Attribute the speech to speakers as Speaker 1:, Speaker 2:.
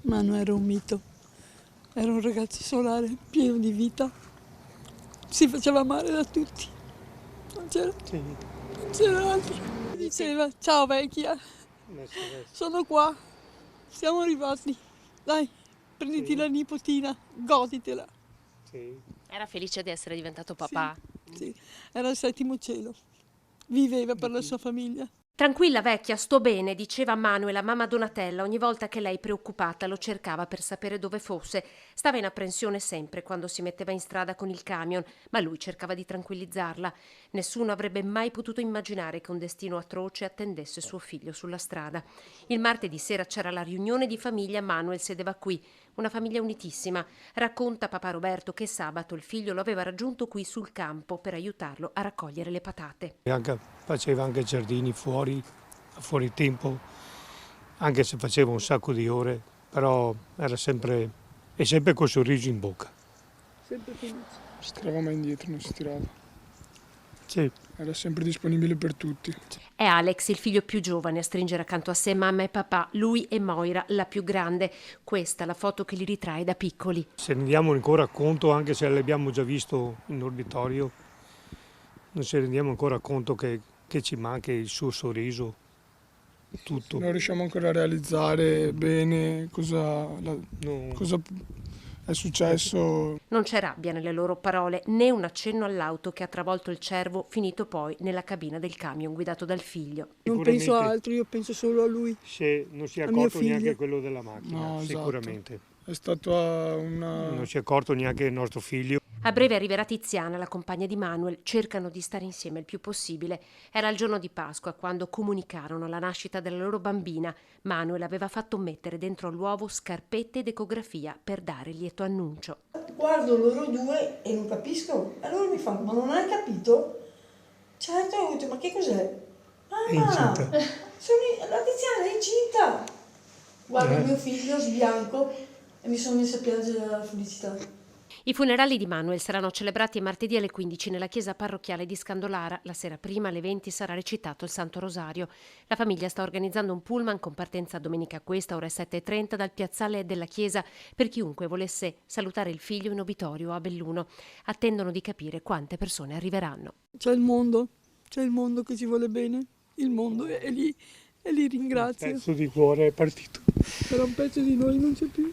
Speaker 1: Manu era un mito, era un ragazzo solare, pieno di vita, si faceva amare da tutti, non c'era altro. Diceva, ciao vecchia, sono qua, siamo arrivati, dai, prenditi la nipotina, goditela.
Speaker 2: Era felice di essere diventato
Speaker 1: Sì,
Speaker 2: papà.
Speaker 1: sì, era il settimo cielo, viveva per la sua famiglia.
Speaker 2: Tranquilla vecchia, sto bene, diceva Manuela, mamma Donatella, ogni volta che lei, preoccupata, lo cercava per sapere dove fosse. Stava in apprensione sempre quando si metteva in strada con il camion, ma lui cercava di tranquillizzarla. Nessuno avrebbe mai potuto immaginare che un destino atroce attendesse suo figlio sulla strada. Il martedì sera c'era la riunione di famiglia, Manuel sedeva qui, una famiglia unitissima. Racconta papà Roberto che sabato il figlio lo aveva raggiunto qui sul campo per aiutarlo a raccogliere le patate.
Speaker 3: Faceva anche giardini fuori tempo, anche se faceva un sacco di ore, però era sempre col sorriso in bocca.
Speaker 1: Sempre felice.
Speaker 4: Si tirava mai indietro, non si tirava.
Speaker 3: Sì.
Speaker 4: Era sempre disponibile per tutti.
Speaker 2: È Alex, il figlio più giovane, a stringere accanto a sé mamma e papà, lui e Moira, la più grande. Questa è la foto che li ritrae da piccoli.
Speaker 3: Se ne rendiamo ancora conto, anche se l'abbiamo già visto in orbitorio, non ci rendiamo ancora conto che ci manca il suo sorriso, tutto.
Speaker 4: Non riusciamo ancora a realizzare bene cosa è successo.
Speaker 2: Non c'è rabbia nelle loro parole, né un accenno all'auto che ha travolto il cervo, finito poi nella cabina del camion guguidato dal figlio.
Speaker 1: Non penso a altro, io penso solo a lui.
Speaker 3: Non si è accorto neanche quello della macchina,
Speaker 4: No,
Speaker 3: sicuramente.
Speaker 4: Esatto. È stato
Speaker 3: Non si è accorto neanche il nostro figlio.
Speaker 2: A breve arriverà Tiziana, la compagna di Manuel, cercano di stare insieme il più possibile. Era il giorno di Pasqua quando comunicarono la nascita della loro bambina. Manuel aveva fatto mettere dentro l'uovo scarpette ed ecografia per dare lieto annuncio.
Speaker 5: Guardo loro due e non capisco. Allora mi fanno, ma non hai capito? Certo, ho detto, ma che cos'è? Mamma, la Tiziana è incinta. Guardo mio figlio sbianco e mi sono messa a piangere dalla felicità.
Speaker 2: I funerali di Manuel saranno celebrati martedì alle 15 nella chiesa parrocchiale di Scandolara. La sera prima alle 20 sarà recitato il Santo Rosario. La famiglia sta organizzando un pullman con partenza domenica questa, ore 7:30, dal piazzale della chiesa per chiunque volesse salutare il figlio in obitorio a Belluno. Attendono di capire quante persone arriveranno.
Speaker 1: C'è il mondo che ci vuole bene, il mondo e li ringrazio.
Speaker 3: Il pezzo di cuore è partito.
Speaker 1: Però un pezzo di noi non c'è più.